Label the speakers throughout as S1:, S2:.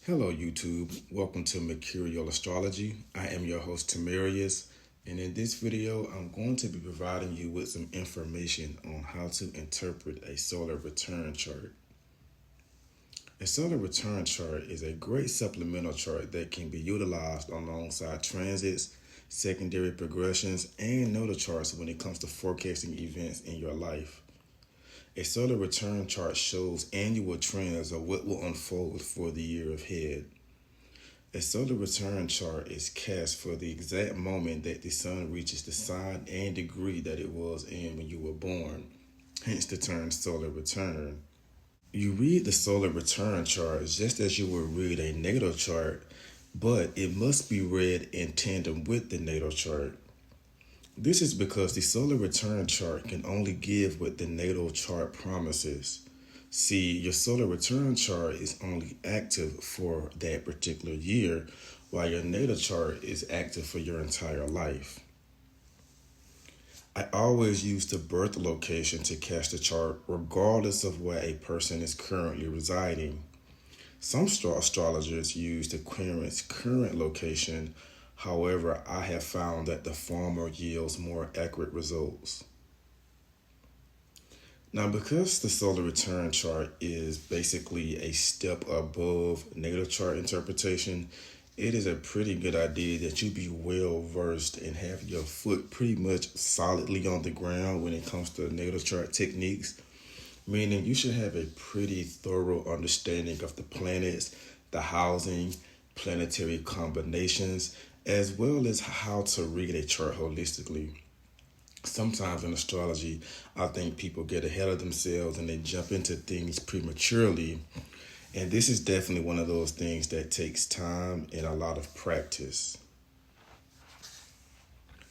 S1: Hello, YouTube. Welcome to Mercurial Astrology. I am your host, Tamarius, and in this video, I'm going to be providing you with some information on how to interpret a solar return chart. A solar return chart is a great supplemental chart that can be utilized alongside transits, secondary progressions, and nodal charts when it comes to forecasting events in your life. A solar return chart shows annual trends of what will unfold for the year ahead. A solar return chart is cast for the exact moment that the sun reaches the sign and degree that it was in when you were born, hence the term solar return. You read the solar return chart just as you would read a natal chart, but it must be read in tandem with the natal chart. This is because the solar return chart can only give what the natal chart promises. See, your solar return chart is only active for that particular year, while your natal chart is active for your entire life. I always use the birth location to cast a chart, regardless of where a person is currently residing. Some astrologers use the parent's current location. However, I have found that the former yields more accurate results. Now, because the solar return chart is basically a step above natal chart interpretation, it is a pretty good idea that you be well versed and have your foot pretty much solidly on the ground when it comes to natal chart techniques, meaning you should have a pretty thorough understanding of the planets, the housing, planetary combinations, as well as how to read a chart holistically. Sometimes in astrology, I think people get ahead of themselves and they jump into things prematurely. And this is definitely one of those things that takes time and a lot of practice.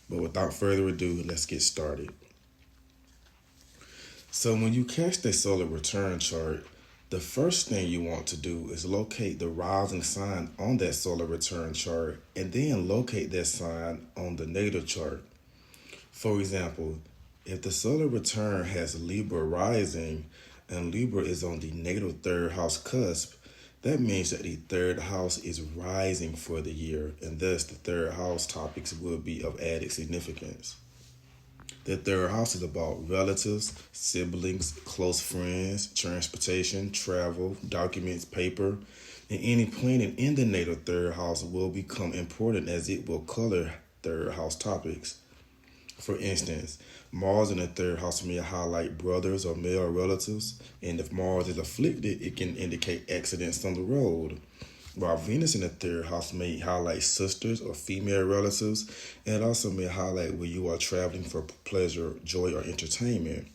S1: But without further ado, let's get started. So when you cast a solar return chart, the first thing you want to do is locate the rising sign on that solar return chart and then locate that sign on the natal chart. For example, if the solar return has Libra rising and Libra is on the natal third house cusp, that means that the third house is rising for the year, and thus the third house topics will be of added significance. The third house is about relatives, siblings, close friends, transportation, travel, documents, paper, and any planet in the natal third house will become important as it will color third house topics. For instance, Mars in the third house may highlight brothers or male relatives, and if Mars is afflicted, it can indicate accidents on the road. While Venus in the third house may highlight sisters or female relatives, and it also may highlight where you are traveling for pleasure, joy, or entertainment.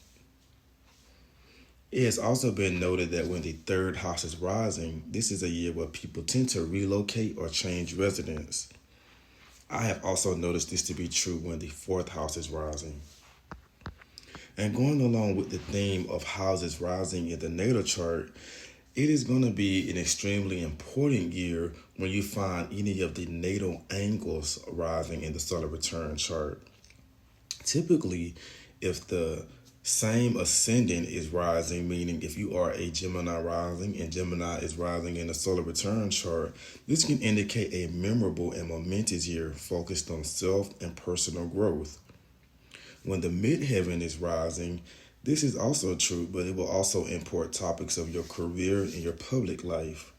S1: It has also been noted that when the third house is rising, this is a year where people tend to relocate or change residence. I have also noticed this to be true when the fourth house is rising. And going along with the theme of houses rising in the natal chart, it is going to be an extremely important year when you find any of the natal angles rising in the solar return chart. Typically, if the same ascendant is rising, meaning if you are a Gemini rising and Gemini is rising in the solar return chart, this can indicate a memorable and momentous year focused on self and personal growth. When the midheaven is rising, this is also true, but it will also import topics of your career and your public life.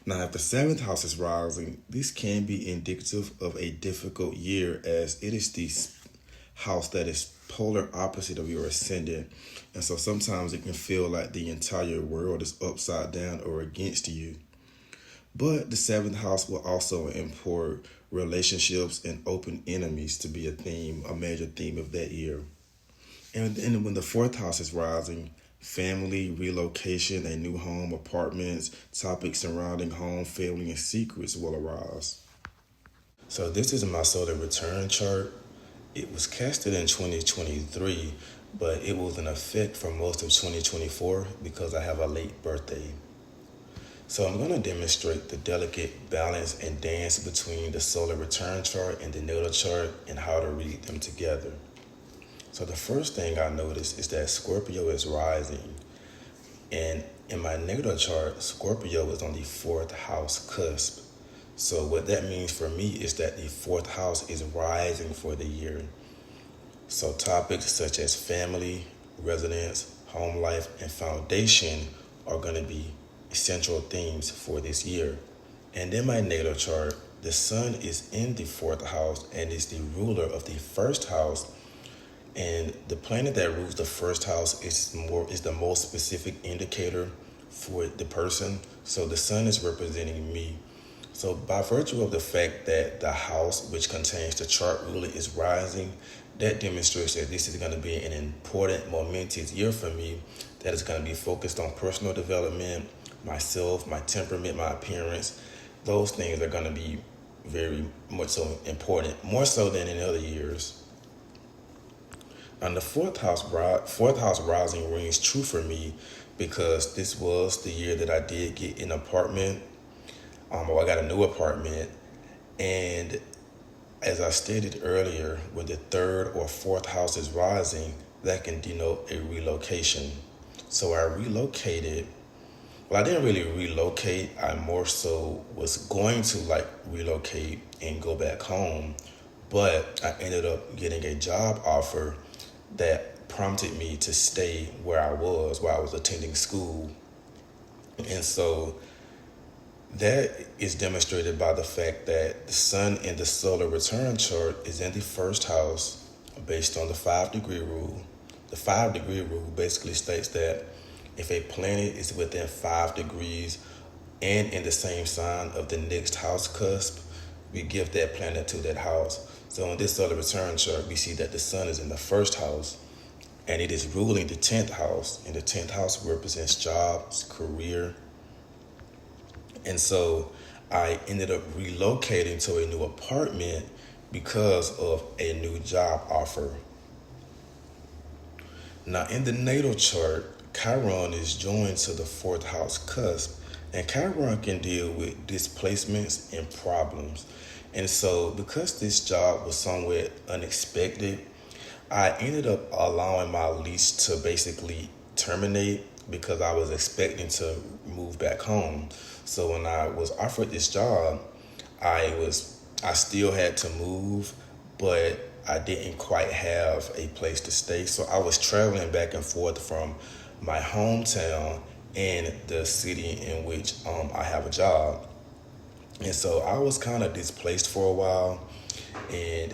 S1: Now, if the seventh house is rising, this can be indicative of a difficult year as it is the house that is polar opposite of your ascendant. And so sometimes it can feel like the entire world is upside down or against you. But the seventh house will also import relationships and open enemies to be a major theme of that year. And when the fourth house is rising, family, relocation, a new home, apartments, topics surrounding home, family, and secrets will arise. So this is my solar return chart. It was casted in 2023, but it was in effect for most of 2024 because I have a late birthday. So I'm going to demonstrate the delicate balance and dance between the solar return chart and the natal chart and how to read them together. So the first thing I noticed is that Scorpio is rising. And In my natal chart, Scorpio is on the fourth house cusp. So what that means for me is that the fourth house is rising for the year. So topics such as family, residence, home life, and foundation are going to be essential themes for this year. And in my natal chart, the sun is in the fourth house and is the ruler of the first house. And the planet that rules the first house is the most specific indicator for the person. So the sun is representing me. So by virtue of the fact that the house which contains the chart ruler is rising, that demonstrates that this is going to be an important, momentous year for me that is going to be focused on personal development, myself, my temperament, my appearance. Those things are going to be very much so important, more so than in other years. And the fourth house rising rings true for me because this was the year that I did get an apartment. I got a new apartment, and as I stated earlier, when the third or fourth house is rising, that can denote a relocation. So I relocated. Well, I didn't really relocate. I more so was going to relocate and go back home, but I ended up getting a job offer that prompted me to stay where I was attending school. And so that is demonstrated by the fact that the sun in the solar return chart is in the first house based on the 5-degree rule. The 5-degree rule basically states that if a planet is within 5 degrees and in the same sign of the next house cusp, we give that planet to that house. So in this solar return chart, we see that the sun is in the first house and it is ruling the 10th house. And the 10th house represents jobs, career. And so I ended up relocating to a new apartment because of a new job offer. Now in the natal chart, Chiron is joined to the fourth house cusp, and Chiron can deal with displacements and problems. And so because this job was somewhat unexpected, I ended up allowing my lease to basically terminate because I was expecting to move back home. So when I was offered this job, I still had to move, but I didn't quite have a place to stay. So I was traveling back and forth from my hometown and the city in which I have a job. And so I was kind of displaced for a while, and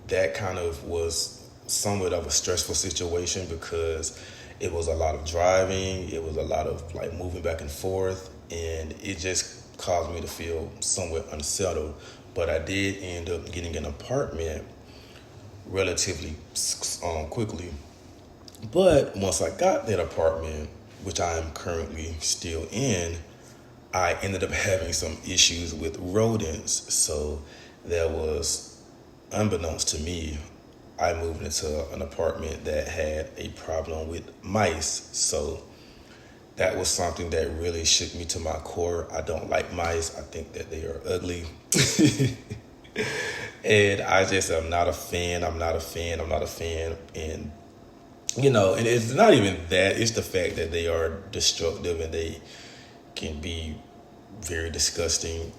S1: that kind of was somewhat of a stressful situation because it was a lot of driving, it was a lot of moving back and forth, and it just caused me to feel somewhat unsettled. But I did end up getting an apartment relatively quickly. But once I got that apartment, which I am currently still in, I ended up having some issues with rodents. So there was, unbeknownst to me, I moved into an apartment that had a problem with mice. So that was something that really shook me to my core. I don't like mice. I think that they are ugly. And I just am not a fan. I'm not a fan. And, and it's not even that. It's the fact that they are destructive and they can be very disgusting.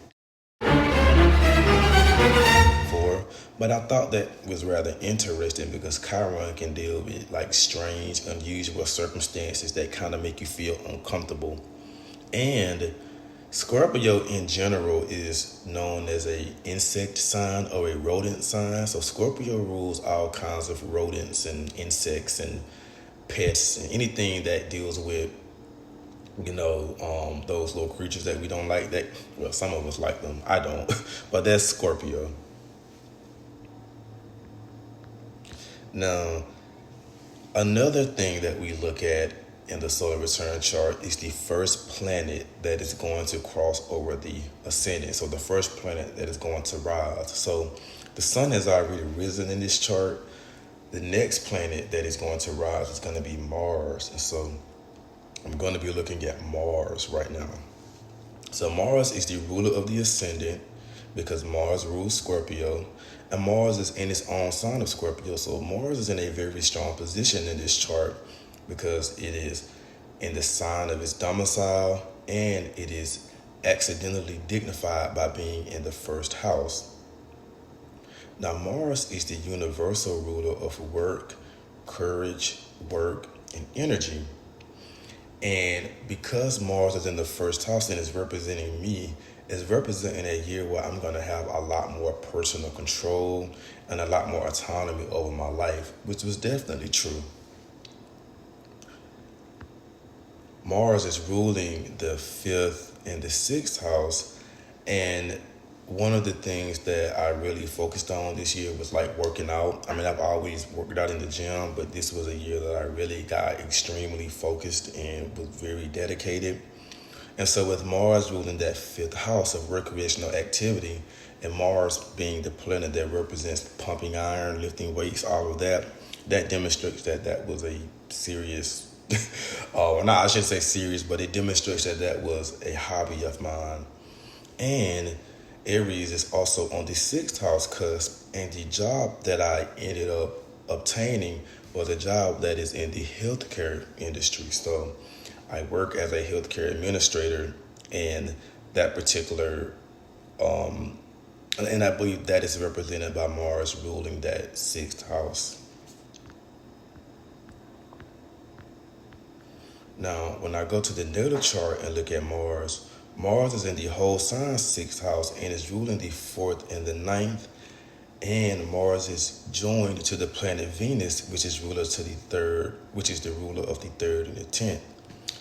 S1: But I thought that was rather interesting because Chiron can deal with strange, unusual circumstances that kind of make you feel uncomfortable. And Scorpio in general is known as a insect sign or a rodent sign. So Scorpio rules all kinds of rodents and insects and pets and anything that deals with those little creatures that we don't like. Some of us like them. I don't, but that's Scorpio. Now, another thing that we look at in the solar return chart is the first planet that is going to cross over the ascendant. So the first planet that is going to rise. So the sun has already risen in this chart. The next planet that is going to rise is going to be Mars. And so I'm going to be looking at Mars right now. So Mars is the ruler of the ascendant because Mars rules Scorpio, and Mars is in its own sign of Scorpio. So Mars is in a very strong position in this chart because it is in the sign of its domicile, and it is accidentally dignified by being in the first house. Now, Mars is the universal ruler of work, courage, work, and energy. And because Mars is in the first house and is representing me, it's representing a year where I'm going to have a lot more personal control and a lot more autonomy over my life, which was definitely true. Mars is ruling the fifth and the sixth house. And one of the things that I really focused on this year was like working out. I mean, I've always worked out in the gym, but this was a year that I really got extremely focused and was very dedicated. And so with Mars ruling that fifth house of recreational activity, and Mars being the planet that represents pumping iron, lifting weights, all of that, that demonstrates that that was a serious, oh, no, I shouldn't say serious, but it demonstrates that that was a hobby of mine. And Aries is also on the sixth house cusp, and the job that I ended up obtaining was a job that is in the healthcare industry. So I work as a healthcare administrator, and that particular, and I believe that is represented by Mars ruling that sixth house. Now, when I go to the natal chart and look at Mars, Mars is in the whole sign sixth house and is ruling the fourth and the ninth. And Mars is joined to the planet Venus, which is ruler to the third, which is the ruler of the third and the 10th.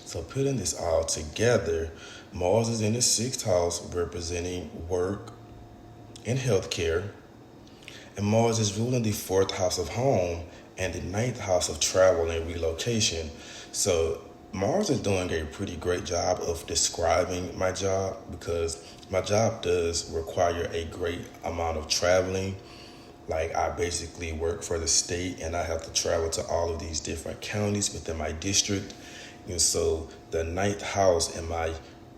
S1: So putting this all together, Mars is in the sixth house representing work and healthcare. And Mars is ruling the fourth house of home and the ninth house of travel and relocation. So Mars is doing a pretty great job of describing my job, because my job does require a great amount of traveling. Like, I basically work for the state and I have to travel to all of these different counties within my district. And so the ninth house in my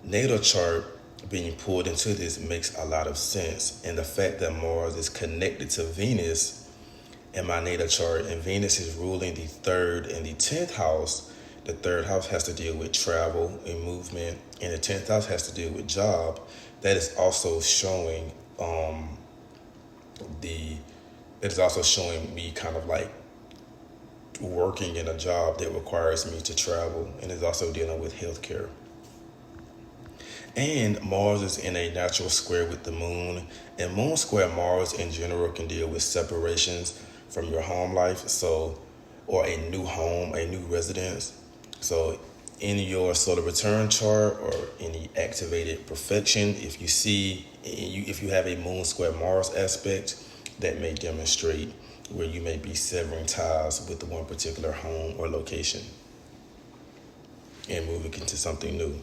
S1: natal chart being pulled into this makes a lot of sense. And the fact that Mars is connected to Venus in my natal chart, and Venus is ruling the third and the 10th house. The third house has to deal with travel and movement, and the 10th house has to deal with job. That is also showing it is also showing me kind of like working in a job that requires me to travel, and is also dealing with healthcare. And Mars is in a natural square with the moon, and moon square Mars in general can deal with separations from your home life, so, or a new home, a new residence. So in your solar return chart or any activated perfection, if you have a moon square Mars aspect, that may demonstrate where you may be severing ties with the one particular home or location and moving into something new.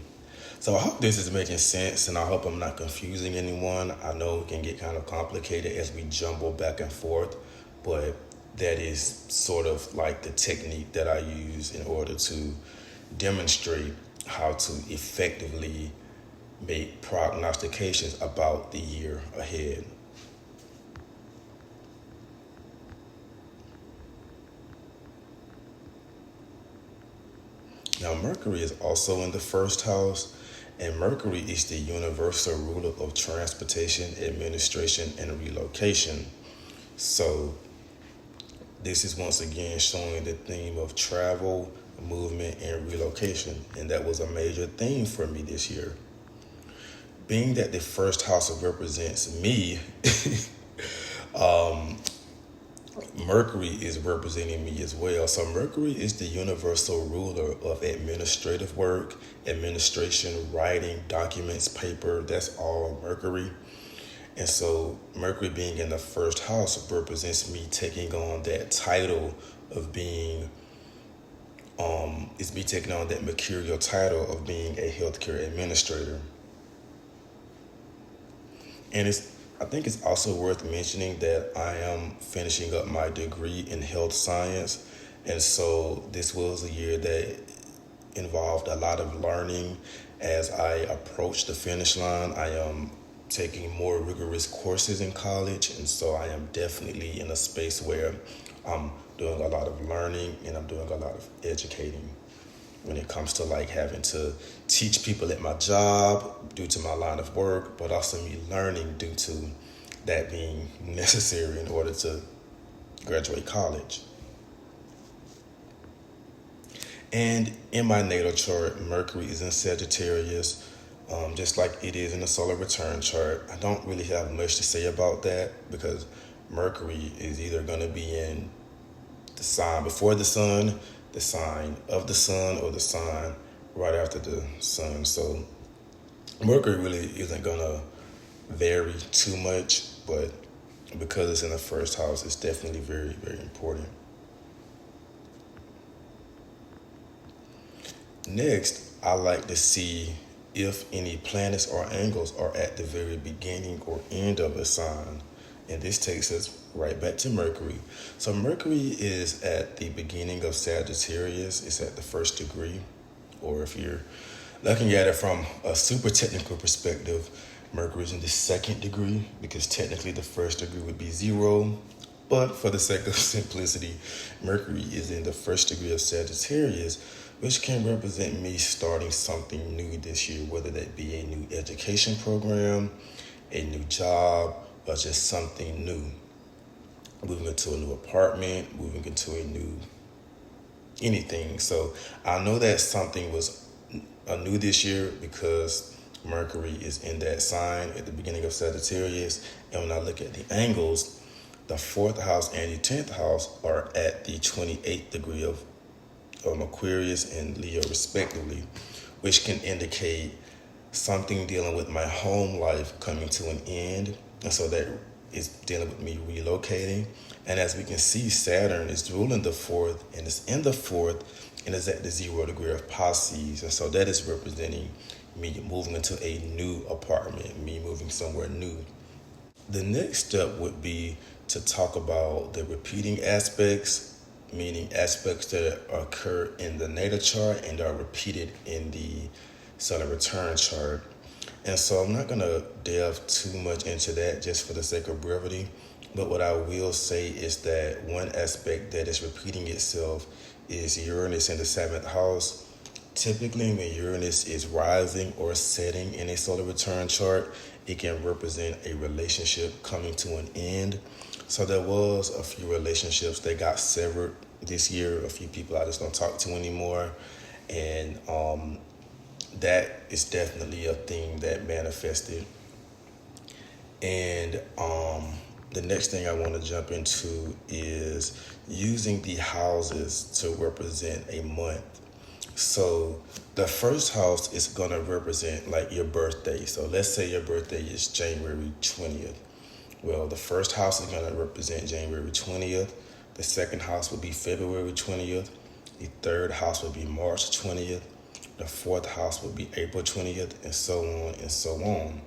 S1: So I hope this is making sense, and I hope I'm not confusing anyone. I know it can get kind of complicated as we jumble back and forth, but that is sort of like the technique that I use in order to demonstrate how to effectively make prognostications about the year ahead. Now, Mercury is also in the first house, and Mercury is the universal ruler of transportation, administration, and relocation. So this is once again showing the theme of travel, movement, and relocation, and that was a major theme for me this year. Being that the first house represents me, Mercury is representing me as well. So Mercury is the universal ruler of administrative work, administration, writing, documents, paper. That's all Mercury. And so Mercury being in the first house represents me taking on that title of being, it's me taking on that mercurial title of being a healthcare administrator. And I think it's also worth mentioning that I am finishing up my degree in health science. And so this was a year that involved a lot of learning. As I approach the finish line, I am taking more rigorous courses in college. And so I am definitely in a space where I'm doing a lot of learning and I'm doing a lot of educating. when it comes to like having to teach people at my job due to my line of work, but also me learning due to that being necessary in order to graduate college. And in my natal chart, Mercury is in Sagittarius, just like it is in the solar return chart. I don't really have much to say about that because Mercury is either going to be in the sign before the sun, the sign of the sun, or the sign right after the sun. So Mercury really isn't going to vary too much, but because it's in the first house, it's definitely very, very important. Next, I like to see if any planets or angles are at the very beginning or end of a sign. And this takes us right back to Mercury. So Mercury is at the beginning of Sagittarius. It's at the first degree. Or if you're looking at it from a super technical perspective, Mercury is in the second degree because technically the first degree would be 0. But for the sake of simplicity, Mercury is in the first degree of Sagittarius, which can represent me starting something new this year, whether that be a new education program, a new job, or just something new. Moving into a new apartment, moving into a new anything. So I know that something was new this year because Mercury is in that sign at the beginning of Sagittarius. And when I look at the angles, the 4th house and the 10th house are at the 28th degree of Aquarius and Leo respectively, which can indicate something dealing with my home life coming to an end. And so that is dealing with me relocating. And as we can see, Saturn is ruling the 4th and it's in the 4th and is at the 0 degree of Pisces. And so that is representing me moving into a new apartment, me moving somewhere new. The next step would be to talk about the repeating aspects, meaning aspects that occur in the natal chart and are repeated in the solar return chart. And so I'm not going to delve too much into that just for the sake of brevity. But what I will say is that one aspect that is repeating itself is Uranus in the 7th house. Typically, when Uranus is rising or setting in a solar return chart, it can represent a relationship coming to an end. So there was a few relationships that got severed this year, a few people I just don't talk to anymore. And that is definitely a thing that manifested. And the next thing I want to jump into is using the houses to represent a month. So the first house is going to represent like your birthday. So let's say your birthday is January 20th. Well, the first house is going to represent January 20th. The second house will be February 20th. The third house will be March 20th. The fourth house will be April 20th, and so on and so on.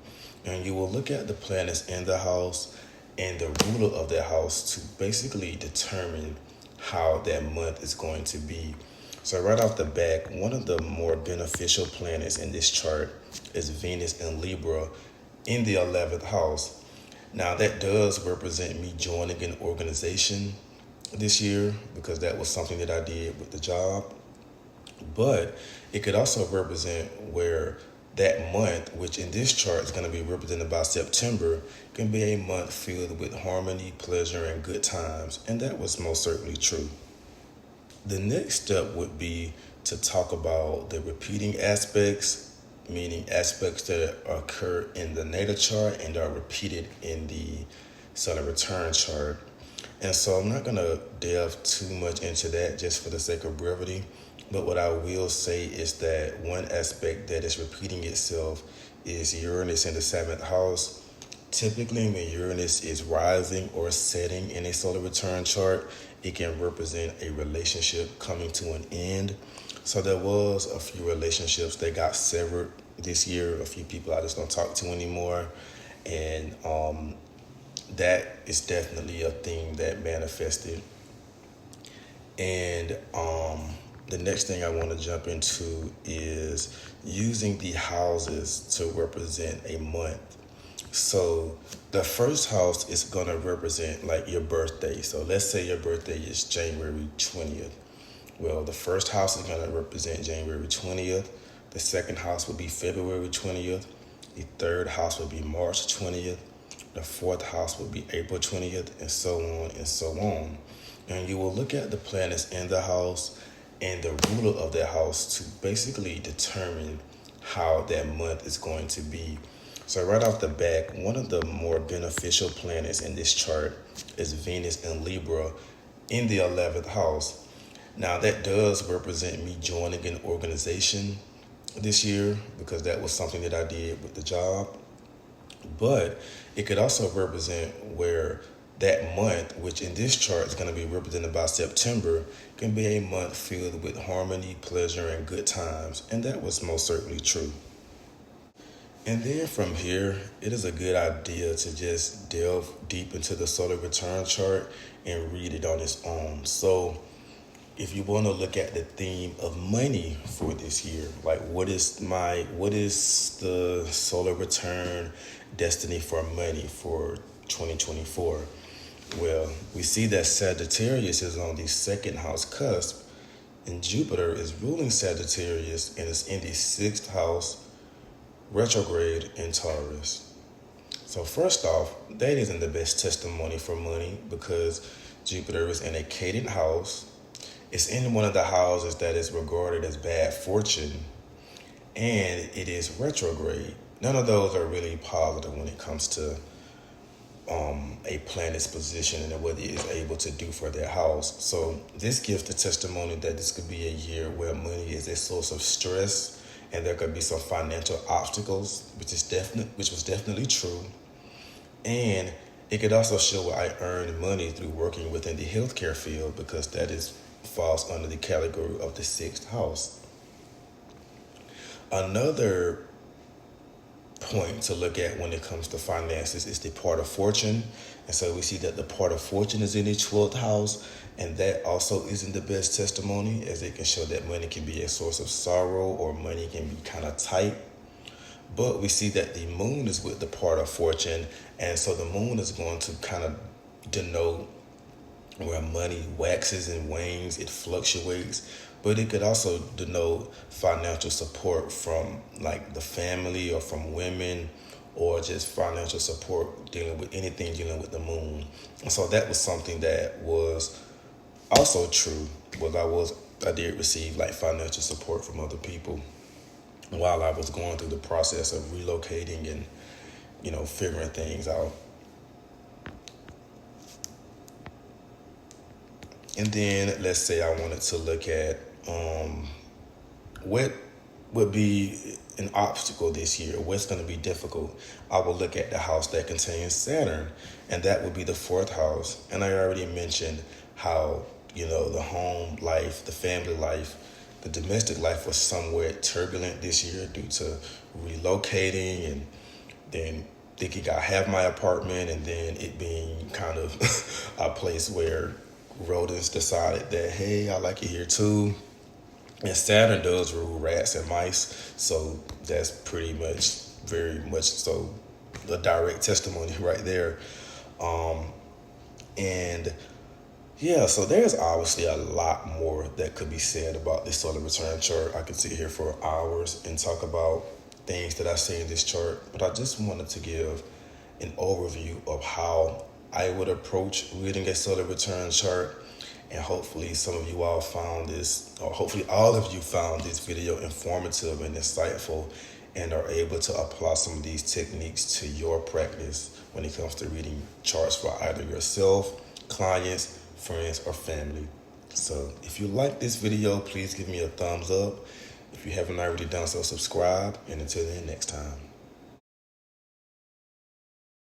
S1: And you will look at the planets in the house and the ruler of that house to basically determine how that month is going to be. So right off the bat, one of the more beneficial planets in this chart is Venus in Libra in the 11th house. Now that does represent me joining an organization this year because that was something that I did with the job. But it could also represent where that month, which in this chart is going to be represented by September, can be a month filled with harmony, pleasure, and good times. And that was most certainly true. The next step would be to talk about the repeating aspects, meaning aspects that occur in the natal chart and are repeated in the solar return chart. And so I'm not going to delve too much into that just for the sake of brevity. But what I will say is that one aspect that is repeating itself is Uranus in the 7th house. Typically, when Uranus is rising or setting in a solar return chart, it can represent a relationship coming to an end. So there was a few relationships that got severed this year, a few people I just don't talk to anymore. And that is definitely a thing that manifested. And the next thing I want to jump into is using the houses to represent a month. So the first house is going to represent like your birthday. So let's say your birthday is January 20th. Well, the first house is going to represent January 20th. The second house will be February 20th. The third house will be March 20th. The fourth house will be April 20th, and so on and so on. And you will look at the planets in the house and the ruler of that house to basically determine how that month is going to be. So right off the bat, one of the more beneficial planets in this chart is Venus in Libra in the 11th house. Now that does represent me joining an organization this year because that was something that I did with the job. But it could also represent where that month, which in this chart is going to be represented by September, can be a month filled with harmony, pleasure, and good times. And that was most certainly true. And then from here, it is a good idea to just delve deep into the solar return chart and read it on its own. So if you want to look at the theme of money for this year, like what is the solar return destiny for money for 2024? Well, we see that Sagittarius is on the second house cusp, and Jupiter is ruling Sagittarius and is in the sixth house retrograde in Taurus. So first off, that isn't the best testimony for money because Jupiter is in a cadent house. It's in one of the houses that is regarded as bad fortune, and it is retrograde. None of those are really positive when it comes to a planet's position and what it is able to do for their house. So this gives the testimony that this could be a year where money is a source of stress, and there could be some financial obstacles, which was definitely true. And it could also show I earned money through working within the healthcare field because that falls under the category of the sixth house. Another point to look at when it comes to finances is the part of fortune. And so we see that the part of fortune is in the 12th house, and that also isn't the best testimony, as it can show that money can be a source of sorrow or money can be kind of tight. But we see that the moon is with the part of fortune, and so the moon is going to kind of denote where money waxes and wanes, it fluctuates, but it could also denote financial support from like the family or from women, or just financial support dealing with anything dealing with the moon. And so that was something that was also true, was I did receive like financial support from other people while I was going through the process of relocating and, figuring things out. And then let's say I wanted to look at what would be an obstacle this year, what's going to be difficult. I will look at the house that contains Saturn, and that would be the fourth house. And I already mentioned how, the home life, the family life, the domestic life was somewhat turbulent this year due to relocating and then thinking I have my apartment and then it being kind of a place where rodents decided that, hey, I like it here too. And Saturn does rule rats and mice, so that's very much so a direct testimony right there. And yeah, so there's obviously a lot more that could be said about this solar return chart. I could sit here for hours and talk about things that I see in this chart, but I just wanted to give an overview of how I would approach reading a solar return chart. And hopefully some of you all found this, or hopefully all of you found this video informative and insightful and are able to apply some of these techniques to your practice when it comes to reading charts for either yourself, clients, friends, or family. So if you like this video, please give me a thumbs up. If you haven't already done so, subscribe. And until then, next time.